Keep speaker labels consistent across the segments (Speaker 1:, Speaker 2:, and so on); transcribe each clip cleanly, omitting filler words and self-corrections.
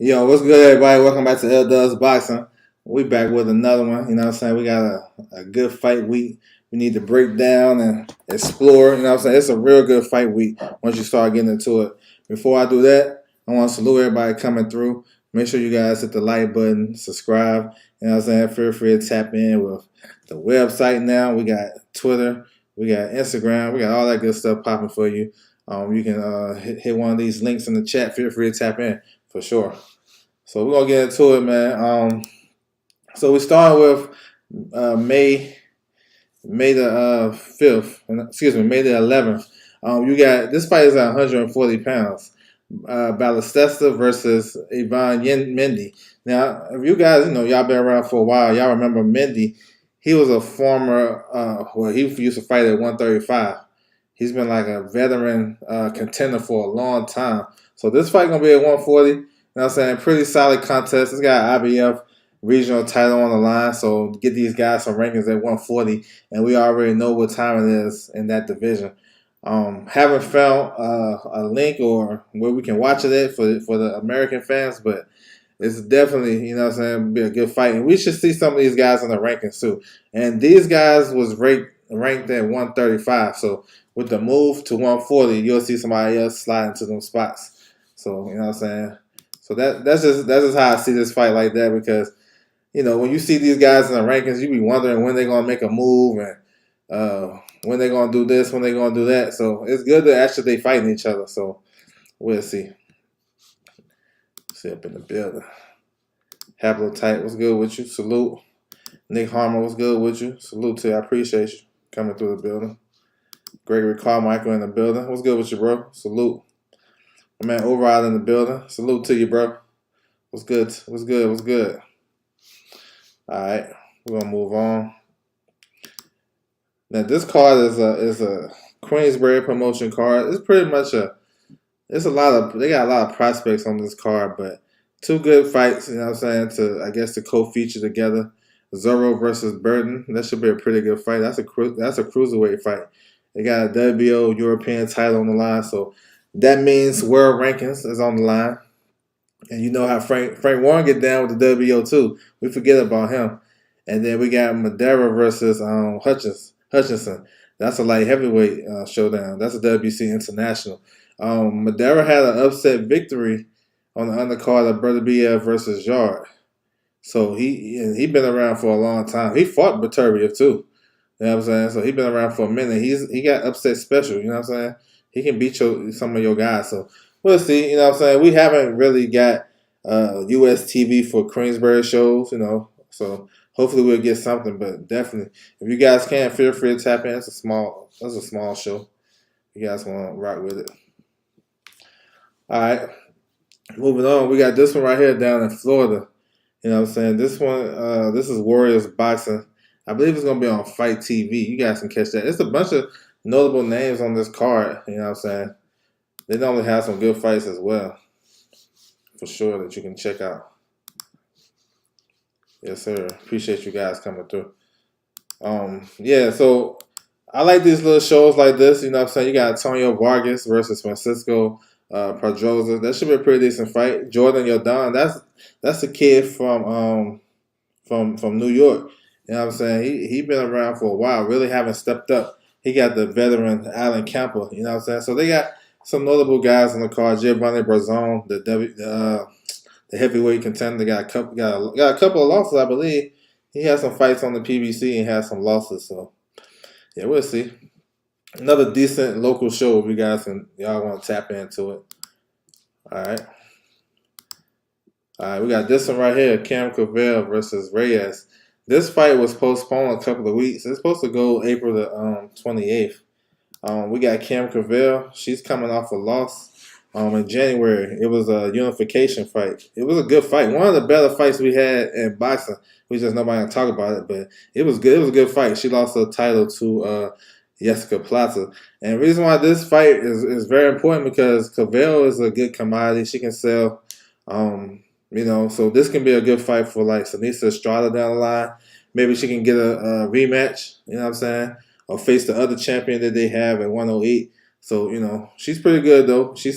Speaker 1: Yo, what's good, everybody? Welcome back to L Dubs Boxing. We back with another one. You know what I'm saying? We got a good fight week. We need to break down and explore. You know what I'm saying? It's a real good fight week once you start getting into it. Before I do that, I want to salute everybody coming through. Make sure you guys hit the like button, subscribe. You know what I'm saying? Feel free to tap in with the website now. We got Twitter. We got Instagram. We got all that good stuff popping for you. You can hit one of these links in the chat. Feel free to tap in for sure. So we're gonna get into it, man. So we start with May the 5th, excuse me, May the 11th. You got this fight is at 140 pounds. Ballesta versus Yvan Mendy. Now, if you guys, y'all been around for a while, y'all remember Mendy. He was a former, he used to fight at 135. He's been like a veteran contender for a long time. So this fight gonna be at 140. You know what I'm saying? Pretty solid contest. It's got IBF regional title on the line. So get these guys some rankings at 140. And we already know what time it is in that division. Haven't found a link or where we can watch it at for the American fans. But it's definitely, you know what I'm saying, be a good fight. And we should see some of these guys in the rankings too. And these guys was ranked at 135. So with the move to 140, you'll see somebody else slide into them spots. So, you know what I'm saying? So that's just how I see this fight like that because, when you see these guys in the rankings, you be wondering when they're going to make a move and when they're going to do this, when they're going to do that. So it's good that actually they fighting each other. So we'll see. See up in the building. Haplotype, what's good with you? Salute. Nick Harmer, what's good with you? Salute to you. I appreciate you coming through the building. Gregory Carmichael in the building. What's good with you, bro? Salute. My man Overall in the building. Salute to you, bro. What's good? What's good? What's good? All right, we're gonna move on. Now this card is a Queensberry promotion card. It's pretty much they got a lot of prospects on this card, but two good fights. You know what I'm saying? To co-feature together. Zorro versus Burton. That should be a pretty good fight. That's a cruiserweight fight. They got a WBO European title on the line, so that means world rankings is on the line. And you know how Frank Warren get down with the WBO too. We forget about him. And then we got Maderna versus Hutchinson. That's a light heavyweight showdown. That's a WBC International. Maderna had an upset victory on the undercard of Beterbiev versus Yard. So he been around for a long time. He fought Beterbiev too. You know what I'm saying? So he been around for a minute. He got upset special. You know what I'm saying? He can beat some of your guys. So we'll see. You know what I'm saying? We haven't really got U.S. TV for Queensberry shows. So hopefully we'll get something. But definitely, if you guys can, feel free to tap in. That's a small show. You guys want to rock with it. All right, moving on. We got this one right here down in Florida. You know what I'm saying? This one, this is Warriors Boxing. I believe it's going to be on FITE TV. You guys can catch that. It's a bunch of notable names on this card. You know what I'm saying? They normally have some good fights as well. For sure that you can check out. Yes, sir. Appreciate you guys coming through. Yeah, so I like these little shows like this. You know what I'm saying? You got Antonio Vargas versus Francisco Pedroza. That should be a pretty decent fight. Jordan Younan. That's a kid from New York. You know what I'm saying? He been around for a while, really haven't stepped up. He got the veteran Alan Campa, you know what I'm saying? So they got some notable guys on the card. Geovany Bruzon, the heavyweight contender, got a couple of losses, I believe. He had some fights on the PBC and had some losses. So yeah, we'll see. Another decent local show if you guys y'all want to tap into it. All right, we got this one right here, Clavel versus Reyes. This fight was postponed a couple of weeks. It's supposed to go April the 28th. We got Clavel. She's coming off a loss in January. It was a unification fight. It was a good fight. One of the better fights we had in boxing. We just nobody can talk about it, but it was good. It was a good fight. She lost her title to Jessica Plata. And the reason why this fight is very important because Clavel is a good commodity. She can sell. So this can be a good fight for like Sanisa Estrada down the line. Maybe she can get a rematch, you know what I'm saying? Or face the other champion that they have at 108. So, she's pretty good though. She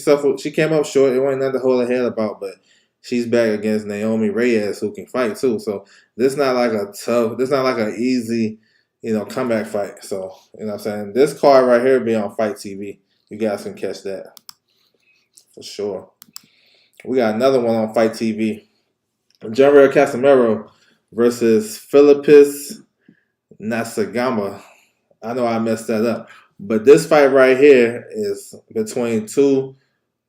Speaker 1: came up short. It wasn't nothing to hold her head about, but she's back against Naomi Reyes, who can fight too. So this not like an easy, comeback fight. So, you know what I'm saying? This card right here be on FITE TV. You guys can catch that for sure. We got another one on FITE TV. Javier Casimero versus Philippis Nasagama. I know I messed that up. But this fight right here is between two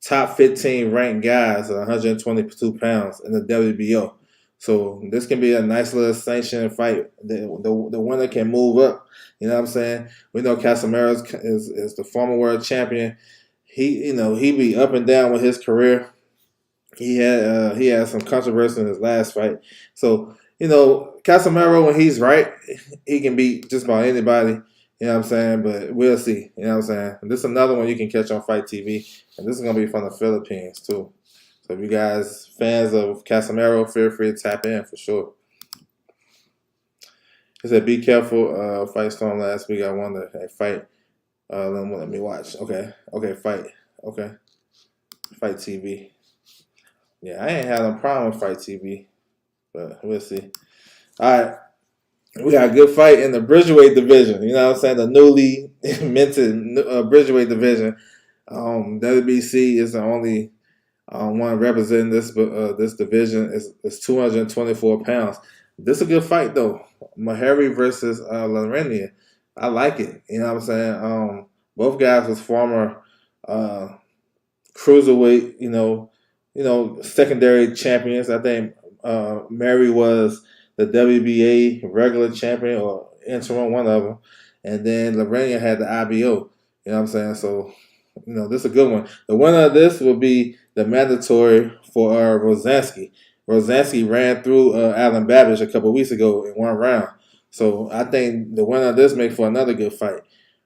Speaker 1: top 15 ranked guys at 122 pounds in the WBO. So this can be a nice little sanctioned fight. The winner can move up. You know what I'm saying? We know Casimero is the former world champion. He be up and down with his career. He had some controversy in his last fight. So, Casimero, when he's right, he can beat just about anybody. You know what I'm saying? But we'll see. You know what I'm saying? This is another one you can catch on FITE TV. And this is going to be from the Philippines, too. So if you guys fans of Casimero, feel free to tap in for sure. He said, be careful. Fight storm last week. I wonder. Hey, fight. Let me watch. Okay, fight. Okay. FITE TV. Yeah, I ain't had no problem with FITE TV. But we'll see. All right. We got a good fight in the Bridgeweight division. You know what I'm saying? The newly minted Bridgeweight division. WBC is the only one representing this division. It's 224 pounds. This is a good fight, though. Mahari versus Lorenia. I like it. You know what I'm saying? Both guys was former cruiserweight, secondary champions. I think Mary was the WBA regular champion or interim, one of them. And then Lorena had the IBO. You know what I'm saying? So, this is a good one. The winner of this will be the mandatory for Rosansky. Rosansky ran through Alan Babish a couple weeks ago in one round. So I think the winner of this makes for another good fight.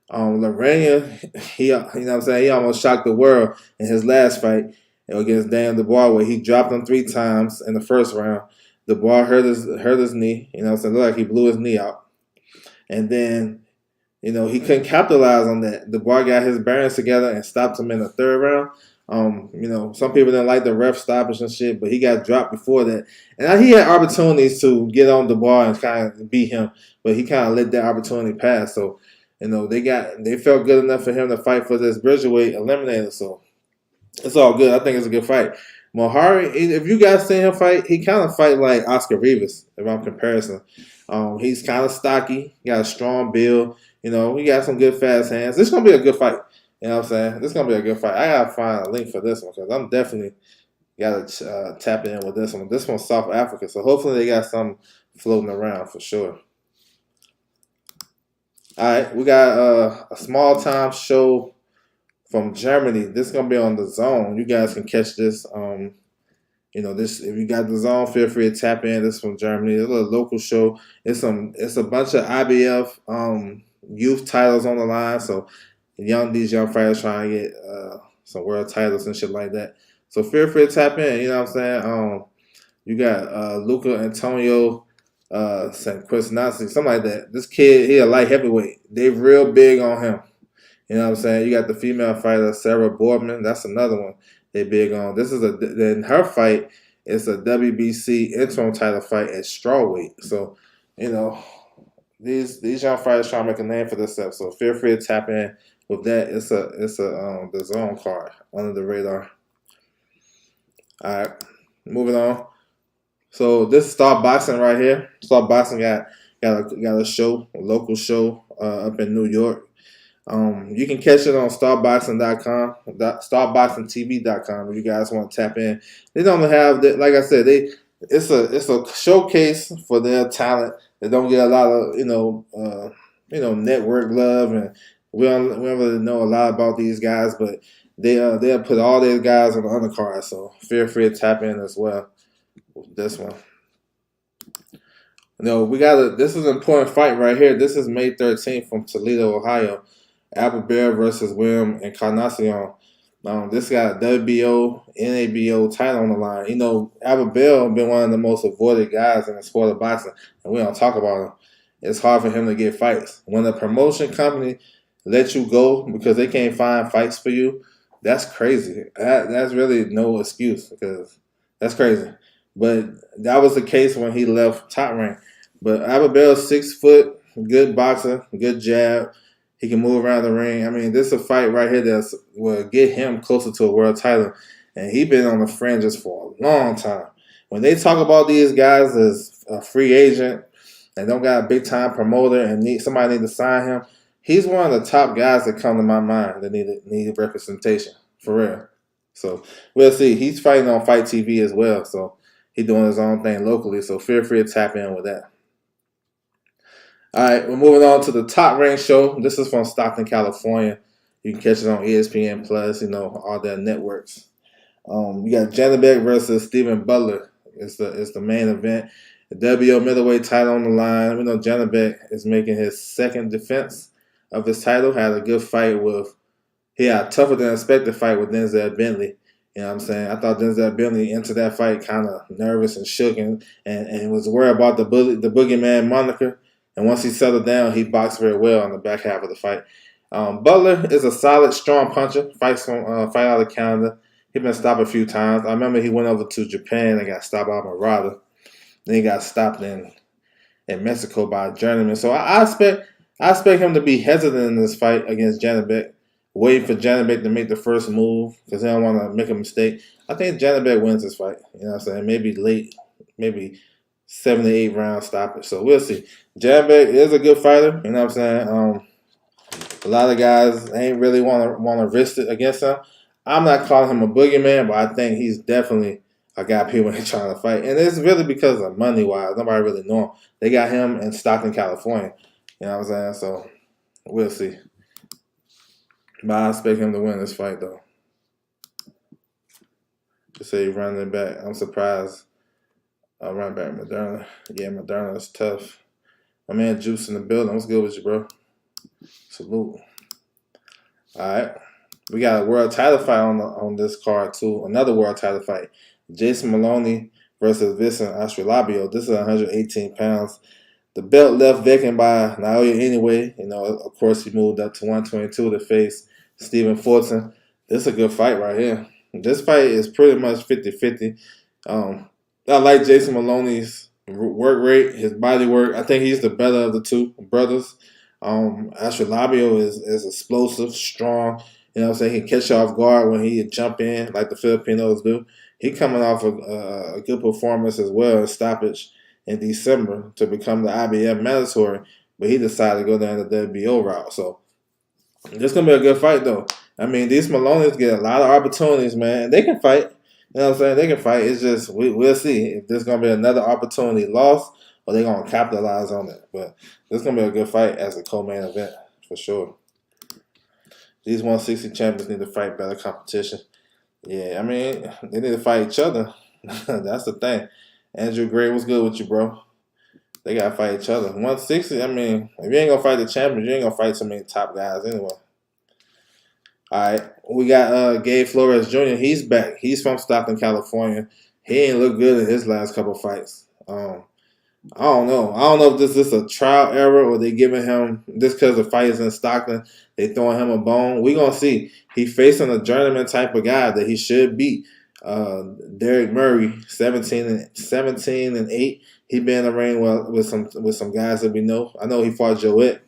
Speaker 1: Lorena, he almost shocked the world in his last fight against Dan Dubois, where he dropped him 3 times in the first round. Dubois hurt his knee. You know what I'm saying? Looked like he blew his knee out. And then, he couldn't capitalize on that. Dubois got his bearings together and stopped him in the 3rd round. Some people didn't like the ref stoppage and shit, but he got dropped before that. And he had opportunities to get on Dubois and kind of beat him, but he kind of let that opportunity pass. So, they felt good enough for him to fight for this Bridgeweight eliminator. So, it's all good. I think it's a good fight. Mahari, if you guys seen him fight, he kind of fight like Oscar Rivas, if I'm comparison. He's kind of stocky, got a strong build. He got some good fast hands. This is going to be a good fight. You know what I'm saying? This is going to be a good fight. I got to find a link for this one because I'm definitely got to tap in with this one. This one's South Africa, so hopefully they got some floating around for sure. All right, we got a small-time show from Germany. This is gonna be on the Zone. You guys can catch this. This if you got the Zone, feel free to tap in. This is from Germany. It's a little local show. It's a bunch of IBF youth titles on the line. So these young fighters trying to get some world titles and shit like that. So feel free to tap in. You know what I'm saying? You got Luca Antonio Sanquisnasi, something like that. This kid, he a light heavyweight. They real big on him. You know what I'm saying? You got the female fighter, Sarah Boardman. That's another one they big on. Then her fight is a WBC interim title fight at strawweight. So, these young fighters trying to make a name for themselves. So feel free to tap in with that. It's the Zone card under the radar. All right, moving on. So this is Star Boxing right here. Star Boxing got a show, a local show up in New York. You can catch it on starboxing.com, starboxingtv.com if you guys want to tap in. They don't have that, like I said, it's a showcase for their talent. They don't get a lot of network love, and we don't really know a lot about these guys, but they'll put all their guys on the undercard. So feel free to tap in as well with this one. This is an important fight right here. This is May 13th from Toledo, Ohio. Albert versus William Encarnacion. This got a WBO, NABO title on the line. Albert been one of the most avoided guys in the sport of boxing, and we don't talk about him. It's hard for him to get fights. When a promotion company lets you go because they can't find fights for you, that's crazy. That's really no excuse because That's crazy. But that was the case when he left Top Rank. But Abel's 6 foot, good boxer, good jab. He can move around the ring. I mean, this is a fight right here that will get him closer to a world title. And he's been on the fringes for a long time. When they talk about these guys as a free agent and don't got a big time promoter and somebody need to sign him, he's one of the top guys that come to my mind that need representation, for real. So we'll see. He's fighting on Fight TV as well. So he's doing his own thing locally. So feel free to tap in with that. All right, we're moving on to the Top Rank show. This is from Stockton, California. You can catch it on ESPN Plus, all their networks. You got Janibek versus Stephen Butler. It's the main event. The WO middleweight title on the line. We know Janibek is making his second defense of his title. Had a good fight he had a tougher than expected fight with Denzel Bentley. You know what I'm saying? I thought Denzel Bentley entered that fight kind of nervous and shook and was worried about the boogeyman moniker. And once he settled down, he boxed very well on the back half of the fight. Butler is a solid, strong puncher. Fight out of Canada. He's been stopped a few times. I remember he went over to Japan and got stopped by Murata. Then he got stopped in Mexico by a journeyman. So I expect him to be hesitant in this fight against Janibek, waiting for Janibek to make the first move because he don't want to make a mistake. I think Janibek wins this fight. You know what I'm saying? Maybe late, maybe 7 to 8 round stoppage. So we'll see. Janibek is a good fighter. You know what I'm saying? A lot of guys ain't really want to risk it against him. I'm not calling him a boogeyman, but I think he's definitely a guy people ain't trying to fight. And it's really because of money-wise. Nobody really know him. They got him in Stockton, California. You know what I'm saying? So we'll see. But I expect him to win this fight, though. To say running back, I'm surprised. Running back Maderna. Yeah, Maderna is tough. My man Juice in the building. What's good with you, bro? Salute. All right. We got a world title fight on this card, too. Another world title fight. Jason Maloney versus Vincent Astrolabio. This is 118 pounds. The belt left vacant by Naoya anyway. Of course, he moved up to 122 to face Stephen Fortson. This is a good fight right here. This fight is pretty much 50-50. I like Jason Maloney's work rate, his body work. I think he's the better of the two brothers. Astrolabio is explosive, strong. You know what I'm saying? He can catch you off guard when he jump in like the Filipinos do. He coming off a good performance as well in stoppage in December to become the IBF mandatory, but he decided to go down the WBO route. So this going to be a good fight, though. I mean, these Maloney's get a lot of opportunities, man. They can fight. You know what I'm saying? They can fight. It's just, we'll see if there's going to be another opportunity lost or they're going to capitalize on it. But this is going to be a good fight as a co-main event, for sure. These 160 champions need to fight better competition. Yeah, I mean, they need to fight each other. That's the thing. Andrew Gray, what's good with you, bro? They got to fight each other. 160, I mean, if you ain't going to fight the champions, you ain't going to fight so many top guys anyway. All right, we got Gabe Flores Jr. He's back. He's from Stockton, California. He ain't look good in his last couple fights. I don't know. I don't know if this is a trial error or they giving him, just because the fight is in Stockton, they throwing him a bone. We going to see. He facing a journeyman type of guy that he should beat. Derek Murray, 17-8. He been in the ring with some guys that we know. I know he fought Joette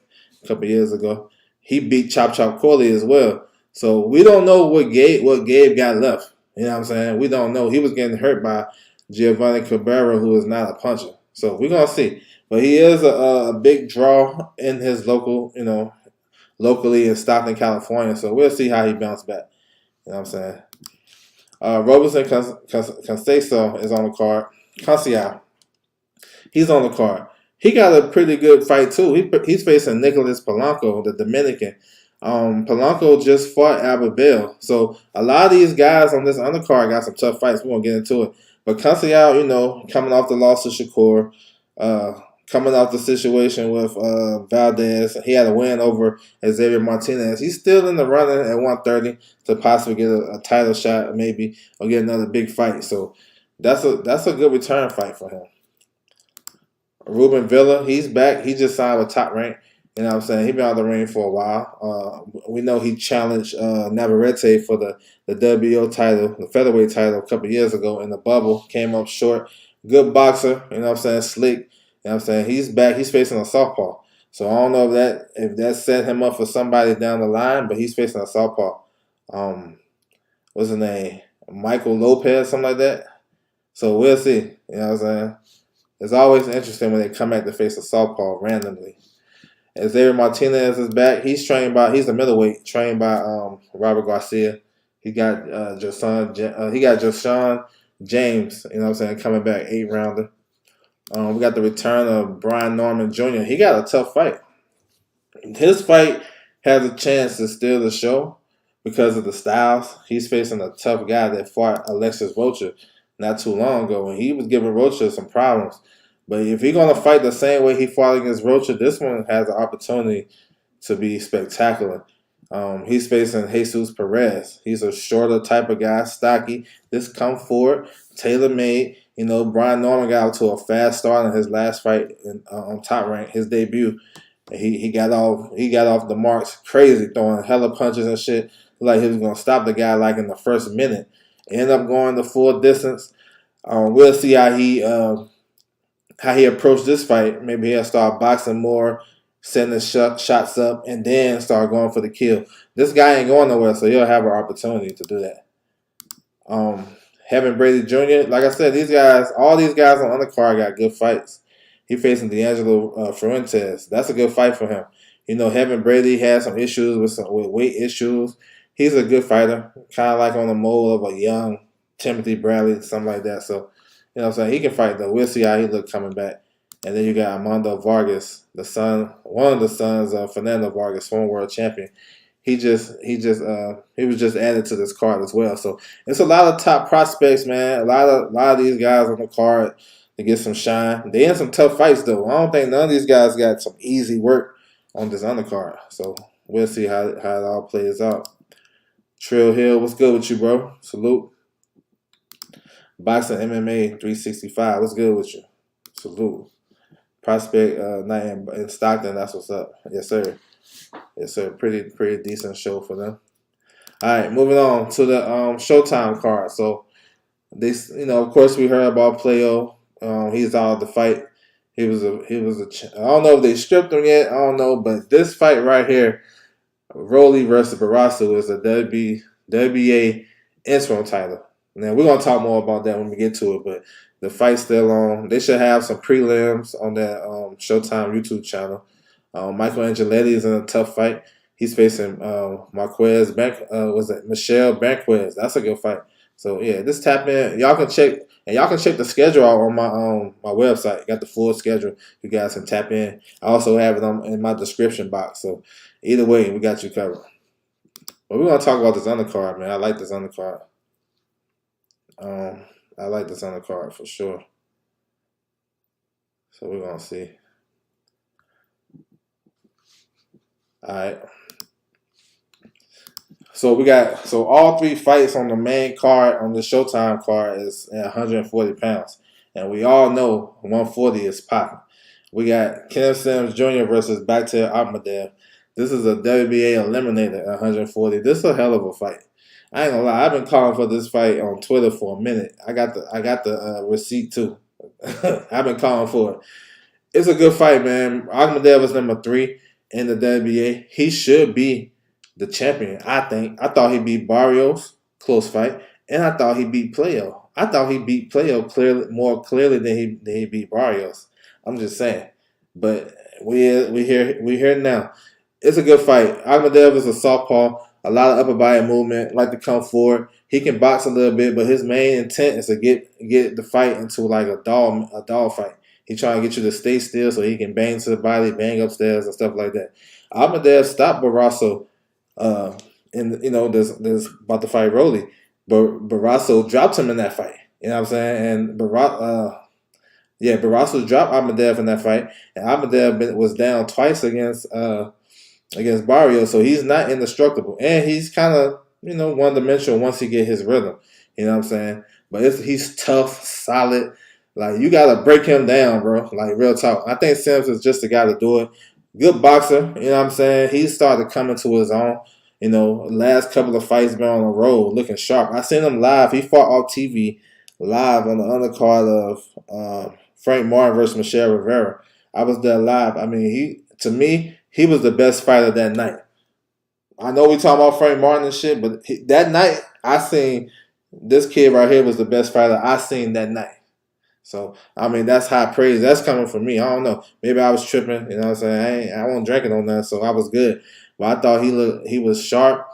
Speaker 1: a couple years ago. He beat Chop Chop Corley as well. So we don't know what Gabe got left. You know what I'm saying? We don't know. He was getting hurt by Giovanni Cabrera, who is not a puncher. So we're going to see. But he is a big draw in his locally in Stockton, California. So we'll see how he bounced back. You know what I'm saying? Roberson Conceição is on the card. Conceição. He's on the card. He got a pretty good fight, too. He's facing Nicholas Polanco, the Dominican. Polanco just fought Abel. So a lot of these guys on this undercard got some tough fights. We're going to get into it. But Conceição, coming off the loss to Shakur, coming off the situation with Valdez, he had a win over Xavier Martinez. He's still in the running at 130 to possibly get a title shot, maybe, or get another big fight. So that's a good return fight for him. Ruben Villa, he's back. He just signed with Top Rank. You know what I'm saying? He been out of the ring for a while. We know he challenged Navarrete for the WBO title, the featherweight title, a couple years ago in the bubble. Came up short. Good boxer. You know what I'm saying? Slick. You know what I'm saying? He's back. He's facing a southpaw. So I don't know if that set him up for somebody down the line, but he's facing a southpaw. What's his name? Michael Lopez, something like that. So we'll see. You know what I'm saying? It's always interesting when they come back to face a southpaw randomly. Xavier Martinez is back. He's a middleweight, trained by Robert Garcia. He got Joshawn James, you know what I'm saying, coming back, 8-rounder. We got the return of Brian Norman Jr. He got a tough fight. His fight has a chance to steal the show because of the styles. He's facing a tough guy that fought Alexis Rocha not too long ago, and he was giving Rocha some problems. But if he's going to fight the same way he fought against Rocha, this one has an opportunity to be spectacular. He's facing Jesus Perez. He's a shorter type of guy, stocky. This come forward, tailor-made. You know, Brian Norman got out to a fast start in his last fight on Top Rank, his debut. He got off the marks crazy, throwing hella punches and shit. Like he was going to stop the guy like in the first minute. Ended up going the full distance. We'll see how he approached this fight. Maybe he'll start boxing more, setting his shots up, and then start going for the kill. This guy ain't going nowhere, so he'll have an opportunity to do that. Kevin Brady Jr., like I said, all these guys on the undercard got good fights. He facing D'Angelo Fuentes. That's a good fight for him. You know, Kevin Brady had some issues with weight issues. He's a good fighter, kind of like on the mold of a young Timothy Bradley, something like that. So, you know what I'm saying? He can fight, though. We'll see how he look coming back. And then you got Armando Vargas, one of the sons of Fernando Vargas, former world champion. He was just added to this card as well. So it's a lot of top prospects, man. A lot of these guys on the card to get some shine. They in some tough fights, though. I don't think none of these guys got some easy work on this undercard. So we'll see how it all plays out. Trill Hill, what's good with you, bro? Salute. Boxing MMA 365, what's good with you? Salute. Prospect night in Stockton, that's what's up. Yes, sir. Yes, sir. Pretty decent show for them. All right, moving on to the Showtime card. So this, you know, of course, we heard about Playo. He's out of the fight. I don't know if they stripped him yet. I don't know, but this fight right here, Rolly versus Barrasso, is a WBA interim title. Now we're gonna talk more about that when we get to it, but the fight's still on. They should have some prelims on that Showtime YouTube channel. Michael Angeletti is in a tough fight. He's facing Michelle Banquez. That's a good fight. So yeah, just tap in. Y'all can check the schedule out on my website. Got the full schedule. You guys can tap in. I also have it in my description box. So either way, we got you covered. But we're gonna talk about this undercard, man. I like this undercard. I like this undercard for sure. So we're gonna see. All right. So all three fights on the main card, on the Showtime card, is at 140 pounds. And we all know 140 is popping. We got Kenneth Sims Jr. versus Bakter Akhmadiev. This is a WBA eliminator at 140. This is a hell of a fight. I ain't gonna lie, I've been calling for this fight on Twitter for a minute. I got the receipt too. I've been calling for it. It's a good fight, man. Akhmadiev is number 3 in the WBA. He should be the champion, I think. I thought he beat Barrios, close fight, and I thought he beat Playo. I thought he beat Playo more clearly than he beat Barrios. I'm just saying. But we here now. It's a good fight. Akhmadiev is a southpaw. A lot of upper body movement, like to come forward. He can box a little bit, but his main intent is to get the fight into like a dog fight. He's trying to get you to stay still so he can bang to the body, bang upstairs and stuff like that. Akhmadiev stopped Barrasso, this about to fight Rolly, but Barrasso dropped him in that fight. You know what I'm saying? And Barrasso dropped Akhmadiev in that fight, and Akhmadiev was down twice against Barrios, so he's not indestructible, and he's kind of one-dimensional once he get his rhythm. You know what I'm saying? But he's tough, solid. Like, you gotta break him down, bro. Like, real talk. I think Sims is just the guy to do it. Good boxer, you know what I'm saying? He started coming to his own. Last couple of fights been on the road, looking sharp. I seen him live. He fought off TV live on the undercard of Frank Martin versus Michelle Rivera. I was there live. I mean, to me, he was the best fighter that night. I know we talking about Frank Martin and shit, but that night I seen this kid right here was the best fighter I seen that night. So, I mean, that's high praise. That's coming from me. I don't know. Maybe I was tripping. You know what I'm saying? I wasn't drinking on that, so I was good. But I thought he was sharp.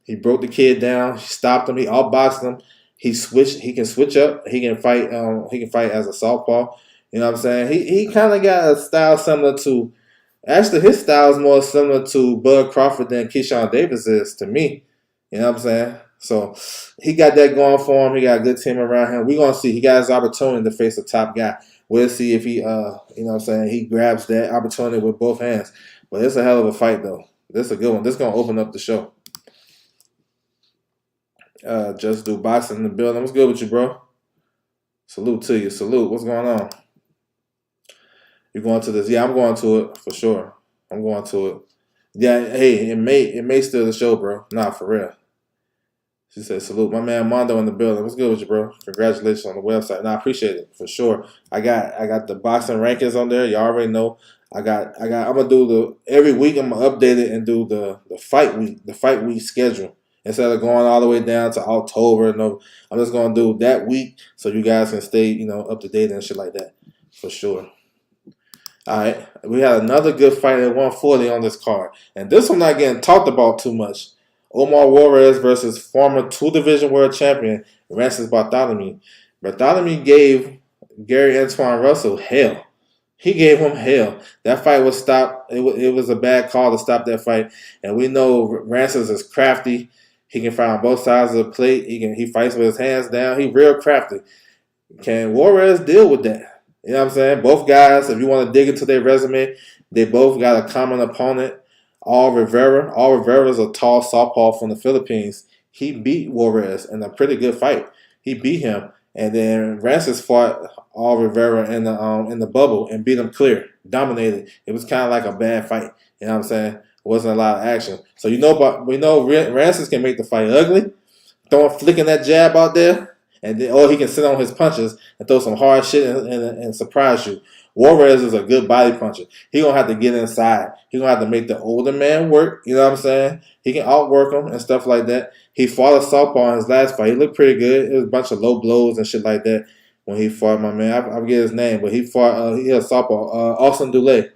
Speaker 1: He broke the kid down. He stopped him. He outboxed him. He switched. He can switch up. He can fight. He can fight as a southpaw. You know what I'm saying? He kind of got a style similar to. Actually, his style is more similar to Bud Crawford than Keyshawn Davis is to me. You know what I'm saying? So he got that going for him. He got a good team around him. We're going to see. He got his opportunity to face a top guy. We'll see if he, you know what I'm saying, he grabs that opportunity with both hands. But it's a hell of a fight, though. This is a good one. This is going to open up the show. Just do boxing in the building. What's good with you, bro? Salute to you. Salute. What's going on? You going to this? Yeah, I'm going to it for sure. I'm going to it. Yeah, hey, it may steal the show, bro. Nah, for real. She said, salute. My man Mondo in the building. What's good with you, bro? Congratulations on the website. Nah, I appreciate it for sure. I got the boxing rankings on there. Y'all already know. I'm gonna do every week I'm gonna update it and do the fight week schedule. Instead of going all the way down to October. No, I'm just gonna do that week so you guys can stay, up to date and shit like that. For sure. All right. We had another good fight at 140 on this card. And this one not getting talked about too much. Omar Juarez versus former 2-division world champion Francis Bartholomew. Bartholomew gave Gary Antoine Russell hell. He gave him hell. That fight was stopped. It was a bad call to stop that fight. And we know Francis is crafty. He can fight on both sides of the plate. He fights with his hands down. He real crafty. Can Juarez deal with that? You know what I'm saying? Both guys, if you want to dig into their resume, they both got a common opponent. Al Rivera. Al Rivera is a tall southpaw from the Philippines. He beat Juarez in a pretty good fight. He beat him, and then Francis fought Al Rivera in the bubble and beat him clear, dominated. It was kind of like a bad fight. You know what I'm saying? It wasn't a lot of action. So we know Francis can make the fight ugly, flicking that jab out there, and then he can sit on his punches and throw some hard shit and surprise you. Juarez is a good body puncher. He gonna have to get inside. He gonna have to make the older man work. You know what I'm saying? He can outwork him and stuff like that. He fought a southpaw in his last fight. He looked pretty good. It was a bunch of low blows and shit like that when he fought my man. I forget his name, but he fought. He had a southpaw. Austin Dulé.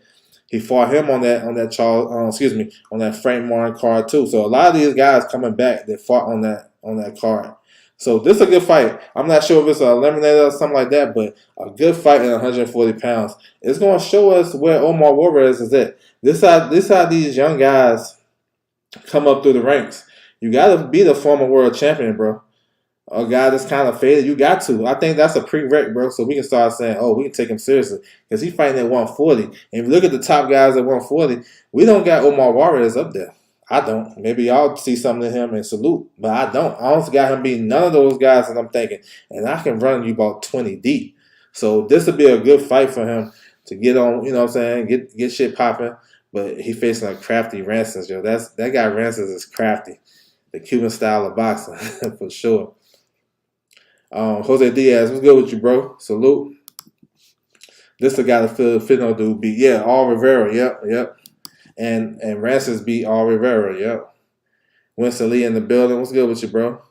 Speaker 1: He fought him on that Frank Martin card too. So a lot of these guys coming back that fought on that card. So this is a good fight. I'm not sure if it's an eliminator or something like that, but a good fight at 140 pounds. It's going to show us where Omar Juarez is at. This how these young guys come up through the ranks. You got to be the former world champion, bro. A guy that's kind of faded, you got to. I think that's a prereq, bro, so we can start saying, we can take him seriously. Because he's fighting at 140. And if you look at the top guys at 140, we don't got Omar Juarez up there. I don't. Maybe y'all see something in him and salute, but I don't. I don't got him beating none of those guys that I'm thinking. And I can run you about 20 deep. So this would be a good fight for him to get on, you know what I'm saying, get shit popping. But he facing a crafty Rancis, yo. That guy Rancis is crafty. The Cuban style of boxing, for sure. Jose Diaz, what's good with you, bro? Salute. This is the guy the Filipino dude beat. Yeah, Al Rivera. Yep. And Rancis beat Al Rivera. Yep. Winston Lee in the building. What's good with you, bro?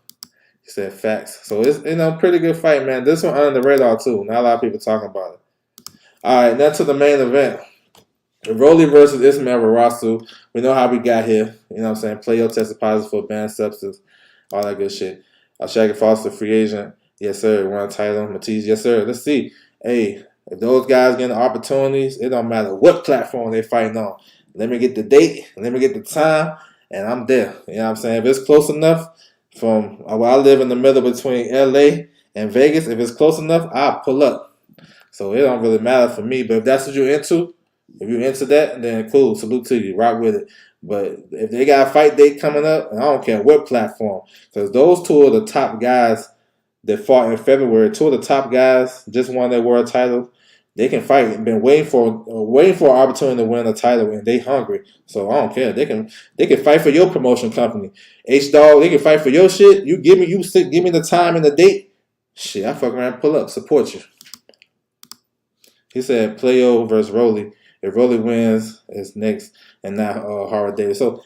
Speaker 1: He said facts. So it's pretty good fight, man. This one under the radar too. Not a lot of people talking about it. All right, now to the main event. Rolly versus Ismael Varasu. We know how we got here. You know what I'm saying? Playo tested positive for banned substance. All that good shit. Shaggy Foster, free agent. Yes, sir. Won a title. Matisse, yes, sir. Let's see. Hey, if those guys getting opportunities, it don't matter what platform they fighting on. Let me get the date. Let me get the time. And I'm there. You know what I'm saying? If it's close enough from where I live in the middle between LA and Vegas, if it's close enough, I'll pull up. So it don't really matter for me. But if that's what you're into, if you're into that, then cool. Salute to you. Rock with it. But if they got a fight date coming up, and I don't care what platform, because those two are the top guys that fought in February. Two of the top guys just won their world title. They can fight. Been waiting for an opportunity to win a title, and they hungry. So I don't care. They can fight for your promotion company. H Dog, they can fight for your shit. You give me the time and the date. Shit, I fuck around, pull up, support you. He said Playo versus Rolly. If Rolly wins, it's next, and not Howard Davis. So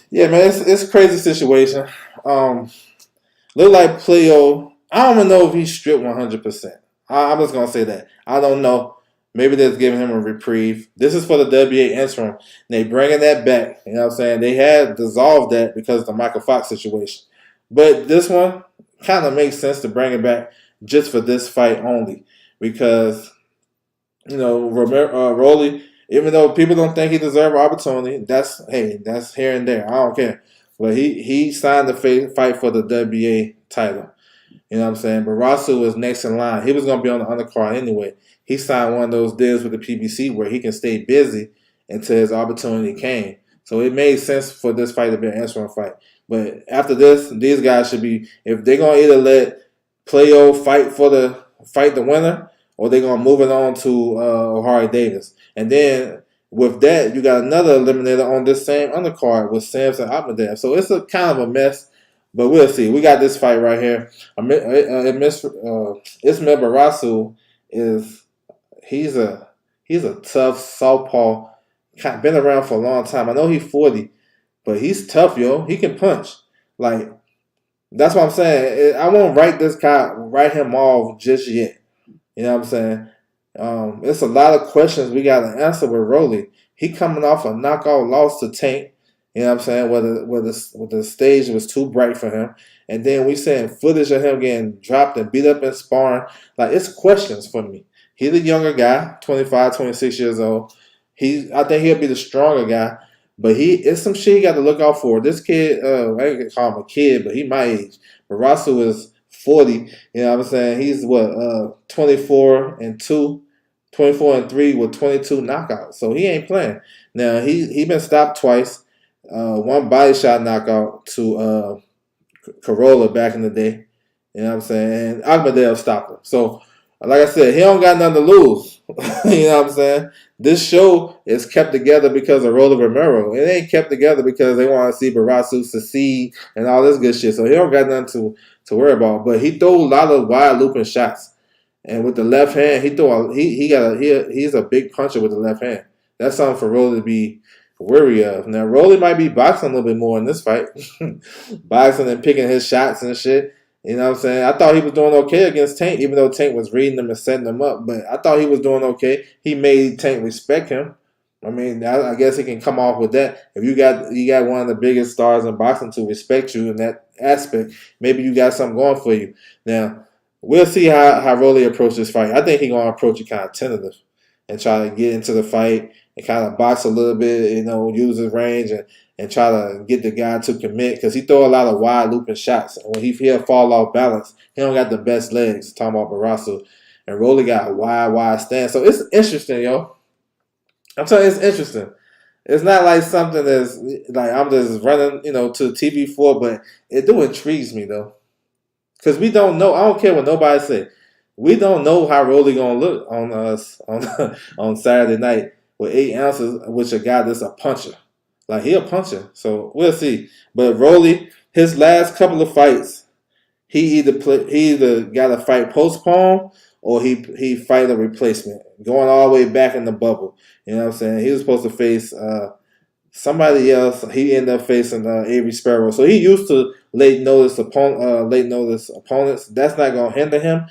Speaker 1: yeah, man, it's a crazy situation. Look like Playo. I don't even know if he's stripped 100%. I'm just gonna say that. I don't know. Maybe they're giving him a reprieve. This is for the WA interim. They bringing that back. You know what I'm saying? They had dissolved that because of the Michael Fox situation. But this one kind of makes sense to bring it back just for this fight only. Because, you know, Rolly, even though people don't think he deserves an opportunity, that's here and there. I don't care. But he signed the fight for the WA title. You know what I'm saying? But Rasu was next in line. He was going to be on the undercard anyway. He signed one of those deals with the PBC where he can stay busy until his opportunity came. So it made sense for this fight to be an interim fight. But after this, these guys should be, if they're going to either let Playo fight the winner, or they're going to move it on to O'Hara Davis. And then with that, you got another eliminator on this same undercard with Samson Ahmedov. So it's a kind of a mess. But we'll see. We got this fight right here. Ismail Barasu he's a tough southpaw. Been around for a long time. I know he's 40, but he's tough, yo. He can punch. Like, that's what I'm saying. I won't write him off just yet. You know what I'm saying? It's a lot of questions we got to answer with Rolly. He coming off a knockout loss to Tank. You know what I'm saying? Whether the stage was too bright for him. And then we seeing footage of him getting dropped and beat up in sparring. Like, it's questions for me. He's a younger guy, 25, 26 years old. I think he'll be the stronger guy. But it's some shit he got to look out for. This kid, I ain't call him a kid, but he my age. But Rasu is 40. You know what I'm saying? He's 24 and 3 with 22 knockouts. So he ain't playing. Now he been stopped twice. One body shot knockout to Corolla back in the day. You know what I'm saying? And Ahmedov stopped him. So, like I said, he don't got nothing to lose. You know what I'm saying? This show is kept together because of Rolly Romero. It ain't kept together because they want to see Barasu succeed and all this good shit. So he don't got nothing to worry about. But he threw a lot of wide looping shots. And with the left hand, he's a big puncher with the left hand. That's something for Rolly to be wary of. Now, Rolly might be boxing a little bit more in this fight. Boxing and picking his shots and shit. You know what I'm saying? I thought he was doing okay against Tank, even though Tank was reading him and setting him up. But I thought he was doing okay. He made Tank respect him. I mean, I guess he can come off with that. If you got one of the biggest stars in boxing to respect you in that aspect, maybe you got something going for you. Now, we'll see how Rolly approaches this fight. I think he's going to approach it kind of tentative and try to get into the fight and kind of box a little bit, you know, use his range and try to get the guy to commit because he throw a lot of wide looping shots. And when he'll fall off balance, he don't got the best legs. Talking about Barasu. And Rolly got a wide stance. So it's interesting, yo. I'm telling you, it's interesting. It's not like something that's like I'm just running, you know, to TV for, but it do intrigues me, though. Because we don't know. I don't care what nobody say. We don't know how Rolly going to look on us on Saturday night with 8 ounces, with a guy that's a puncher. Like, he a puncher. So, we'll see. But Rolly, his last couple of fights, he either got a fight postponed or he fight a replacement. Going all the way back in the bubble. You know what I'm saying? He was supposed to face somebody else. He ended up facing Avery Sparrow. So, he used to late notice opponents. That's not going to hinder him.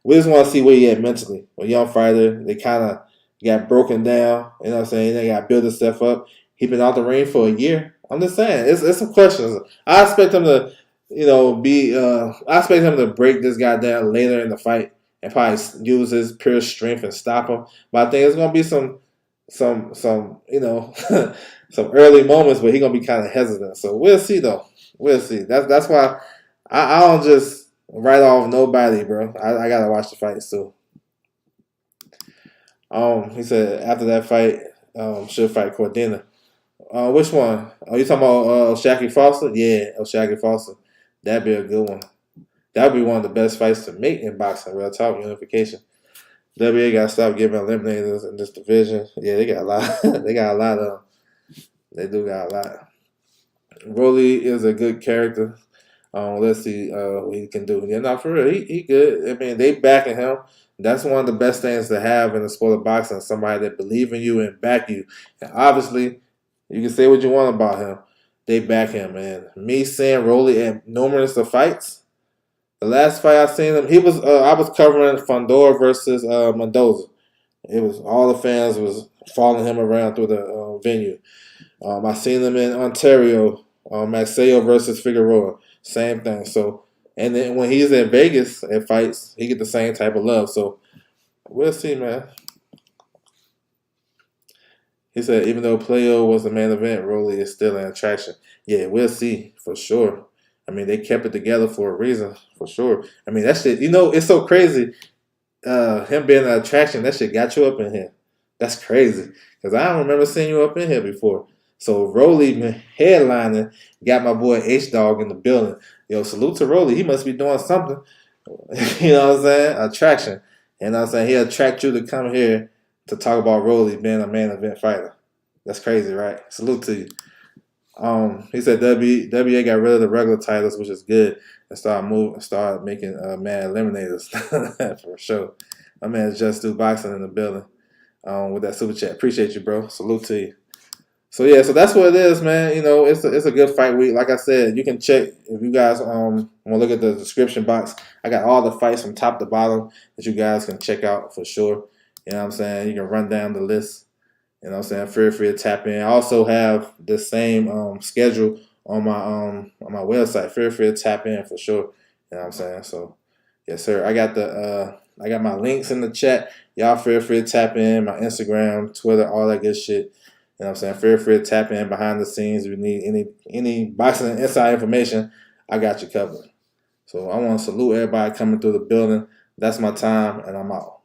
Speaker 1: We just want to see where he at mentally. A young fighter, they kind of got broken down. You know what I'm saying? They got to build himself up. He been out the ring for a year. I'm just saying, it's some questions. I expect him to, you know, I expect him to break this guy down later in the fight and probably use his pure strength and stop him. But I think it's gonna be some you know, some early moments where he's gonna be kind of hesitant. So we'll see, though. We'll see. That's why I don't just write off nobody, bro. I gotta watch the fights too. He said after that fight, should fight Cordina. Which one? Oh, you talking about Shaggy Foster? Yeah, Shaggy Foster. That'd be a good one. That'd be one of the best fights to make in boxing. Real talk, unification. WA got to stop giving eliminators in this division. Yeah, they got a lot. They got a lot of. They do got a lot. Rolly is a good character. Let's see what he can do. Yeah, not for real. He good. I mean, they backing him. That's one of the best things to have in the sport of boxing. Somebody that believe in you and back you. And obviously, you can say what you want about him. They back him, man. Me seeing Rolly at numerous of fights. The last fight I seen him, he was. I was covering Fondor versus Mendoza. It was all the fans was following him around through the venue. I seen him in Ontario, Maxeo versus Figueroa. Same thing. So, and then when he's in Vegas at fights, he get the same type of love. So, we'll see, man. He said, even though Playo was the main event, Rolly is still an attraction. Yeah, we'll see for sure. I mean, they kept it together for a reason, for sure. I mean, that shit, it's so crazy. Him being an attraction, that shit got you up in here. That's crazy. Because I don't remember seeing you up in here before. So Rolly headlining got my boy H-Dog in the building. Yo, salute to Rolly. He must be doing something. You know what I'm saying? Attraction. You know what I'm saying? He'll attract you to come here to talk about Rolly being a main event fighter. That's crazy, right? Salute to you. He said WA got rid of the regular titles, which is good, and start making mad eliminators for sure. My man Just Do Boxing in the building with that super chat. Appreciate you, bro. Salute to you. So yeah, so that's what it is, man. It's a good fight week. Like I said, you can check if you guys want to look at the description box. I got all the fights from top to bottom that you guys can check out for sure. You know what I'm saying? You can run down the list. You know what I'm saying? Feel free to tap in. I also have the same schedule on my website. Feel free to tap in for sure. You know what I'm saying? So yes, sir. I got my links in the chat. Y'all feel free to tap in. My Instagram, Twitter, all that good shit. You know what I'm saying? Feel free to tap in behind the scenes. If you need any boxing inside information, I got you covered. So I want to salute everybody coming through the building. That's my time, and I'm out.